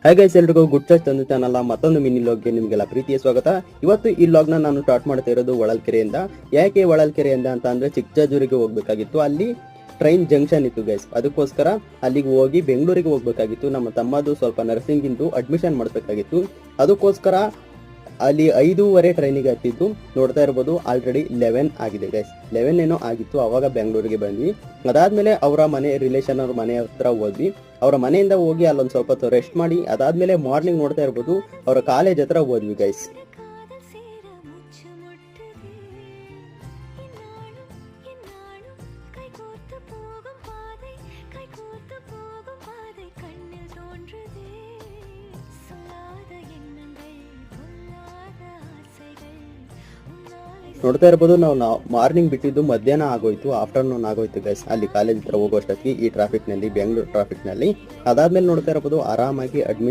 ಹಾಗೆ ಎಲ್ರಿಗೂ good choice ತಂದು ಚಾನಲ್ ಮತ್ತೊಂದು ಮಿನಿ ಲಾಗ್ಗೆ ನಿಮಗೆಲ್ಲ ಪ್ರೀತಿಯ ಸ್ವಾಗತ. ಇವತ್ತು ಈ ಲಾಗ್ನ ನಾನು ಸ್ಟಾರ್ಟ್ ಮಾಡ್ತಾ ಇರೋದು ಹೊಳಲ್ಕೆರೆಯಿಂದ. ಯಾಕೆ ಹೊಳಲ್ಕೆರೆಯಿಂದ ಅಂತ ಅಂದ್ರೆ ಚಿಕ್ಕಜಾಜೂರಿಗೆ ಹೋಗ್ಬೇಕಾಗಿತ್ತು. ಅಲ್ಲಿ ಟ್ರೈನ್ ಜಂಕ್ಷನ್ ಇತ್ತು ಗೈಸ್, ಅದಕ್ಕೋಸ್ಕರ ಅಲ್ಲಿಗೆ ಹೋಗಿ ಬೆಂಗಳೂರಿಗೆ ಹೋಗ್ಬೇಕಾಗಿತ್ತು. ನಮ್ಮ ತಮ್ಮದು ಸ್ವಲ್ಪ ನರ್ಸಿಂಗ್ ಇಂದು ಅಡ್ಮಿಷನ್ ಮಾಡಿಸ್ಬೇಕಾಗಿತ್ತು. ಅದಕ್ಕೋಸ್ಕರ ಅಲ್ಲಿ 5:15 ಟ್ರೈನಿಗೆ ಹತ್ತಿದ್ದು. ನೋಡ್ತಾ ಇರ್ಬೋದು ಆಲ್ರೆಡಿ 11 ಆಗಿದೆ ಗೈಸ್. 11 ಏನೋ ಆಗಿತ್ತು, ಅವಾಗ ಬೆಂಗಳೂರಿಗೆ ಬಂದ್ವಿ. ಅದಾದ್ಮೇಲೆ ಅವರ ಮನೆ ರಿಲೇಷನ್ ಅವ್ರ ಮನೆ ಹತ್ರ ಹೋದ್ವಿ. ಅವರ ಮನೆಯಿಂದ ಹೋಗಿ ಅಲ್ಲೊಂದು ಸ್ವಲ್ಪ ಹೊತ್ತು ರೆಸ್ಟ್ ಮಾಡಿ ಅದಾದ್ಮೇಲೆ ಮಾರ್ನಿಂಗ್ ನೋಡ್ತಾ ಇರ್ಬೋದು ಅವರ ಕಾಲೇಜ್ ಹತ್ರ ಹೋದ್ವಿ ಗೈಸ್. ನೋಡ್ತಾ ಇರ್ಬೋದು ನಾವು ಮಾರ್ನಿಂಗ್ ಬಿಟ್ಟಿದ್ದು ಮಧ್ಯಾಹ್ನ ಆಗೋಯ್ತು, ಆಫ್ಟರ್ನೂನ್ ಆಗೋಯ್ತು ಗೈಸ್. ಅಲ್ಲಿ ಕಾಲೇಜ್ ಹತ್ರ ಹೋಗೋಷ್ಟೊತ್ತಿಗೆ ಈ ಟ್ರಾಫಿಕ್ ನಲ್ಲಿ, ಬೆಂಗಳೂರು ಟ್ರಾಫಿಕ್ ನಲ್ಲಿ. ಅದಾದ್ಮೇಲೆ ನೋಡ್ತಾ ಇರ್ಬೋದು ಆರಾಮಾಗಿ ಅಡ್ಮಿಷನ್